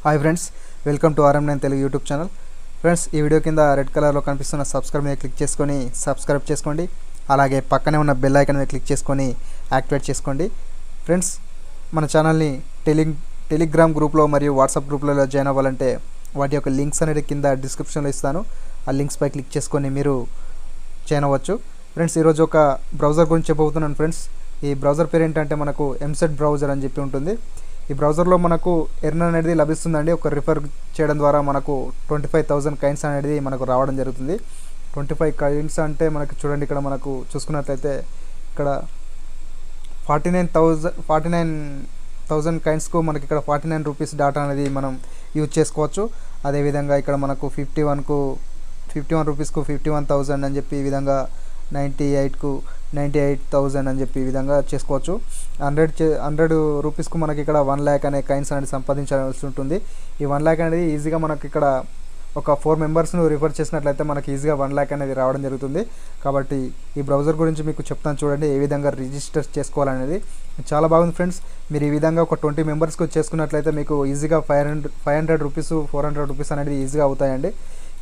Hi friends, welcome to RM9 Telugu YouTube channel. Friends, ఈ video కింద red కలర్లో కనిపిస్తున్న సబ్స్క్రైబ్ మీద క్లిక్ చేసుకొని సబ్స్క్రైబ్ చేసుకోండి. అలాగే పక్కనే ఉన్న బెల్ ఐకాన్ మీద క్లిక్ చేసుకొని యాక్టివేట్ చేసుకోండి. ఫ్రెండ్స్, మన ఛానల్ని టెలిగ్రామ్ గ్రూప్లో మరియు వాట్సాప్ గ్రూప్లలో జాయిన్ అవ్వాలంటే వాటి యొక్క లింక్స్ అనేది కింద డిస్క్రిప్షన్లో ఇస్తాను. ఆ లింక్స్పై క్లిక్ చేసుకొని మీరు జాయిన్ అవ్వచ్చు. ఫ్రెండ్స్, ఈరోజు ఒక బ్రౌజర్ గురించి చెప్పబోతున్నాను. ఫ్రెండ్స్, ఈ బ్రౌజర్ పేరు ఏంటంటే మనకు Mcent బ్రౌజర్ అని చెప్పి ఉంటుంది. ఈ బ్రౌజర్లో మనకు ఎర్న్ అనేది లభిస్తుందండి. ఒక రిఫర్ చేయడం ద్వారా మనకు 25,000 కాయిన్స్ అనేది మనకు రావడం జరుగుతుంది. 25 కాయిన్స్ అంటే మనకు చూడండి, ఇక్కడ మనకు చూసుకున్నట్లయితే ఇక్కడ 49,000 కాయిన్స్కు మనకి ఇక్కడ 49 రూపీస్ డాటా అనేది మనం యూజ్ చేసుకోవచ్చు. అదేవిధంగా ఇక్కడ మనకు 51 రూపీస్కు 51,000 అని చెప్పి ఈ విధంగా 98కు 98,000 అని చెప్పి ఈ విధంగా చేసుకోవచ్చు. 100 రూపీస్కు మనకి ఇక్కడ 1 lakh అనే కాయిన్స్ అనేది సంపాదించాల్సి ఉంటుంది. ఈ 1 lakh అనేది ఈజీగా మనకి ఇక్కడ ఒక 4 మెంబర్స్ను రిఫర్ చేసినట్లయితే మనకి ఈజీగా 1 lakh అనేది రావడం జరుగుతుంది. కాబట్టి ఈ బ్రౌజర్ గురించి మీకు చెప్తాను చూడండి, ఏ విధంగా రిజిస్టర్ చేసుకోవాలనేది. చాలా బాగుంది ఫ్రెండ్స్. మీరు ఈ విధంగా ఒక 20 మెంబర్స్కి చేసుకున్నట్లయితే మీకు ఈజీగా 500 రూపీస్ 400 రూపీస్ అనేది ఈజీగా అవుతాయండి.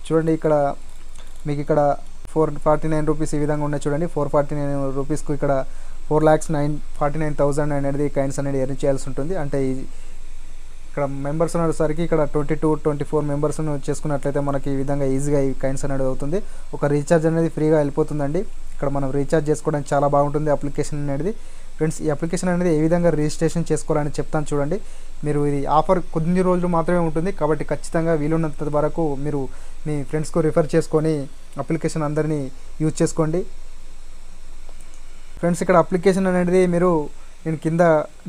చూడండి, ఇక్కడ మీకు ఇక్కడ 449 రూపీస్ ఈ విధంగా ఉన్నాయి. చూడండి, 449 రూపీస్కు ఇక్కడ 4,49,000 అనేది కాయిన్స్ అనేది ఎర్న్ చేయాల్సి ఉంటుంది. అంటే ఇక్కడ మెంబర్స్ అనేసరికి ఇక్కడ 22-24 మెంబర్స్ను చేసుకున్నట్లయితే మనకి ఈ విధంగా ఈజీగా ఈ కాయిన్స్ అనేది అవుతుంది. ఒక రీఛార్జ్ అనేది ఫ్రీగా వెళ్ళిపోతుందండి. ఇక్కడ మనం రీఛార్జ్ చేసుకోవడానికి చాలా బాగుంటుంది అప్లికేషన్ అనేది. ఫ్రెండ్స్, ఈ అప్లికేషన్ అనేది ఏ విధంగా రిజిస్ట్రేషన్ చేసుకోవాలని చెప్తాను చూడండి. మీరు ఇది ఆఫర్ కొన్ని రోజులు మాత్రమే ఉంటుంది, కాబట్టి ఖచ్చితంగా వీలున్నంత వరకు మీరు మీ ఫ్రెండ్స్కు రిఫర్ చేసుకొని అప్లికేషన్ అందరినీ యూజ్ చేసుకోండి. ఫ్రెండ్స్, ఇక్కడ అప్లికేషన్ అనేది నేను కింద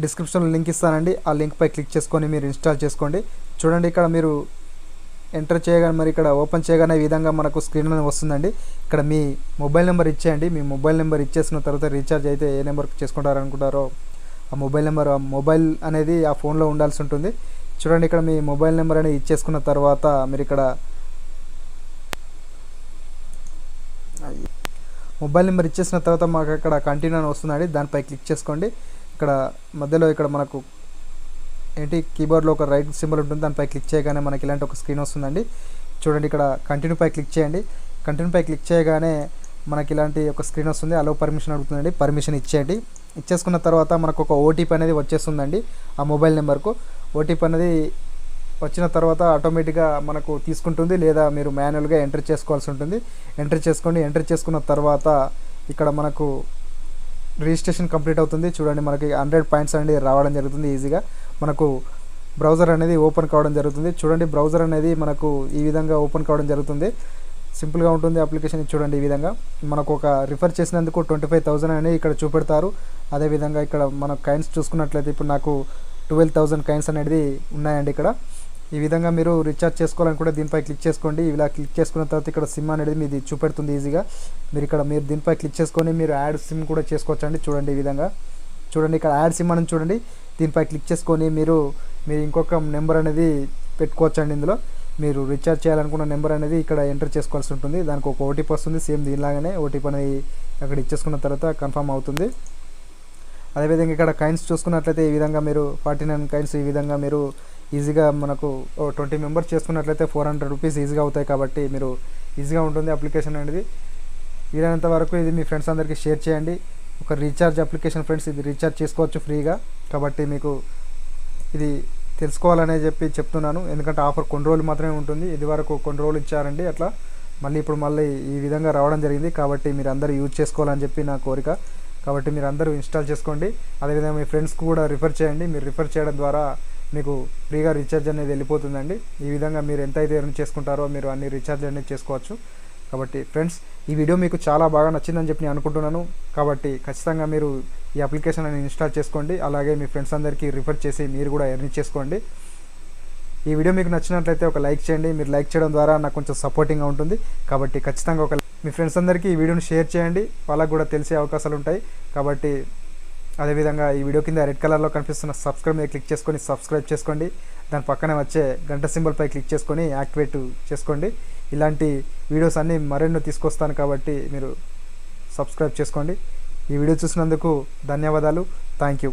డిస్క్రిప్షన్లో లింక్ ఇస్తానండి. ఆ లింక్పై క్లిక్ చేసుకొని మీరు ఇన్స్టాల్ చేసుకోండి. చూడండి, ఇక్కడ మీరు ఎంటర్ చేయగానే మరి ఇక్కడ ఓపెన్ చేయగానే ఈ విధంగా మనకు స్క్రీన్ అనేది వస్తుందండి. ఇక్కడ మీ మొబైల్ నెంబర్ ఇచ్చేయండి. మీ మొబైల్ నెంబర్ ఇచ్చేసిన తర్వాత రీఛార్జ్ అయితే ఏ నెంబర్కి చేసుకుంటారనుకుంటారో ఆ మొబైల్ అనేది ఆ ఫోన్లో ఉండాల్సి ఉంటుంది. చూడండి, ఇక్కడ మీ మొబైల్ నెంబర్ అనేది ఇచ్చేసుకున్న తర్వాత మీరు ఇక్కడ మొబైల్ నెంబర్ ఇచ్చేసిన తర్వాత మాకు ఇక్కడ కంటిన్యూ అని వస్తుందండి. దానిపై క్లిక్ చేసుకోండి. ఇక్కడ మధ్యలో ఇక్కడ మనకు కీబోర్డ్లో ఒక రైట్ సింబల్ ఉంటుంది. దానిపై క్లిక్ చేయగానే మనకి ఇలాంటి ఒక స్క్రీన్ వస్తుందండి. చూడండి, ఇక్కడ కంటిన్యూపై క్లిక్ చేయండి. కంటిన్యూపై క్లిక్ చేయగానే మనకి ఇలాంటి ఒక స్క్రీన్ వస్తుంది. అలో పర్మిషన్ అడుగుతుందండి. పర్మిషన్ ఇచ్చేయండి. ఇచ్చేసుకున్న తర్వాత మనకు ఒక ఓటీపీ అనేది వచ్చేస్తుందండి ఆ మొబైల్ నెంబర్కు. ఓటీపీ అనేది వచ్చిన తర్వాత ఆటోమేటిక్గా మనకు తీసుకుంటుంది, లేదా మీరు మాన్యువల్గా ఎంటర్ చేసుకోవాల్సి ఉంటుంది. ఎంటర్ చేసుకోండి. ఎంటర్ చేసుకున్న తర్వాత ఇక్కడ మనకు రిజిస్ట్రేషన్ కంప్లీట్ అవుతుంది. చూడండి, మనకి 100 పాయింట్స్ అనేది రావడం జరుగుతుంది. ఈజీగా మనకు బ్రౌజర్ అనేది ఓపెన్ కావడం జరుగుతుంది. చూడండి, బ్రౌజర్ అనేది మనకు ఈ విధంగా ఓపెన్ కావడం జరుగుతుంది. సింపుల్గా ఉంటుంది అప్లికేషన్. చూడండి, ఈ విధంగా మనకు ఒక రిఫర్ చేసినందుకు 25,000 అనేది ఇక్కడ చూపెడతారు. అదేవిధంగా ఇక్కడ మన కాయిన్స్ చూసుకున్నట్లయితే ఇప్పుడు నాకు 12,000 కాయిన్స్ అనేది ఉన్నాయండి. ఇక్కడ ఈ విధంగా మీరు రీఛార్జ్ చేసుకోవాలనుకుంటే దీనిపై క్లిక్ చేసుకోండి. ఇలా క్లిక్ చేసుకున్న తర్వాత ఇక్కడ సిమ్ అనేది మీది చూపెడుతుంది ఈజీగా. మీరు దీనిపై క్లిక్ చేసుకొని మీరు యాడ్ సిమ్ కూడా చేసుకోవచ్చు అండి. చూడండి, ఈ విధంగా చూడండి, ఇక్కడ యాడ్ సిమ్ అని చూడండి. దీనిపై క్లిక్ చేసుకొని మీరు ఇంకొక నెంబర్ అనేది పెట్టుకోవచ్చండి. ఇందులో మీరు రీఛార్జ్ చేయాలనుకున్న నెంబర్ అనేది ఇక్కడ ఎంటర్ చేసుకోవాల్సి ఉంటుంది. దానికి ఒక ఓటీపీ వస్తుంది. సేమ్ దీనిలాగానే ఓటీపీ అనేది అక్కడ ఇచ్చేసుకున్న తర్వాత కన్ఫర్మ్ అవుతుంది. అదేవిధంగా ఇక్కడ కాయిన్స్ చూసుకున్నట్లయితే ఈ విధంగా మీరు 49 కాయిన్స్ ఈ విధంగా మీరు ఈజీగా మనకు 20 మెంబర్స్ చేసుకున్నట్లయితే 400 రూపీస్ ఈజీగా అవుతాయి. కాబట్టి మీరు ఈజీగా ఉంటుంది అప్లికేషన్ అనేది. వీలైనంత వరకు ఇది మీ ఫ్రెండ్స్ అందరికీ షేర్ చేయండి. ఒక రీఛార్జ్ అప్లికేషన్ ఫ్రెండ్స్, ఇది రీఛార్జ్ చేసుకోవచ్చు ఫ్రీగా. కాబట్టి మీకు ఇది తెలుసుకోవాలనే చెప్తున్నాను. ఎందుకంటే ఆఫర్ కొన్ని రోజులు మాత్రమే ఉంటుంది. ఇది వరకు కొన్ని రోజులు ఇచ్చారండి. అట్లా ఇప్పుడు ఈ విధంగా రావడం జరిగింది. కాబట్టి మీరు అందరూ యూజ్ చేసుకోవాలని నా కోరిక. కాబట్టి మీరు అందరూ ఇన్స్టాల్ చేసుకోండి. అదేవిధంగా మీ ఫ్రెండ్స్కి కూడా రిఫర్ చేయండి. మీరు రిఫర్ చేయడం ద్వారా మీకు ఫ్రీగా రీఛార్జ్ అనేది వెళ్ళిపోతుందండి. ఈ విధంగా మీరు ఎంత అయితే ఎర్న్ చేసుకుంటారో మీరు అన్ని రీఛార్జ్ అనేది చేసుకోవచ్చు. కాబట్టి ఫ్రెండ్స్, ఈ వీడియో మీకు చాలా బాగా నచ్చిందని నేను అనుకుంటున్నాను. కాబట్టి ఖచ్చితంగా మీరు ఈ అప్లికేషన్ అనేది ఇన్స్టాల్ చేసుకోండి. అలాగే మీ ఫ్రెండ్స్ అందరికీ రిఫర్ చేసి మీరు కూడా ఎర్న్ చేసుకోండి. ఈ వీడియో మీకు నచ్చినట్లయితే ఒక లైక్ చేయండి. మీరు లైక్ చేయడం ద్వారా నాకు కొంచెం సపోర్టింగ్గా ఉంటుంది. కాబట్టి ఖచ్చితంగా మీ ఫ్రెండ్స్ అందరికీ ఈ వీడియోని షేర్ చేయండి. వాళ్ళకు కూడా తెలిసే అవకాశాలు ఉంటాయి. కాబట్టి అదేవిధంగా ఈ వీడియో కింద రెడ్ కలర్లో కనిపిస్తున్న సబ్స్క్రైబ్ మీద క్లిక్ చేసుకొని సబ్స్క్రైబ్ చేసుకోండి. దాని పక్కనే వచ్చే గంట సింబల్పై క్లిక్ చేసుకొని యాక్టివేట్ చేసుకోండి. ఇలాంటి వీడియోస్ అన్నీ మరెన్నో తీసుకొస్తాను, కాబట్టి మీరు సబ్స్క్రైబ్ చేసుకోండి. ఈ వీడియో చూసినందుకు ధన్యవాదాలు. Thank you.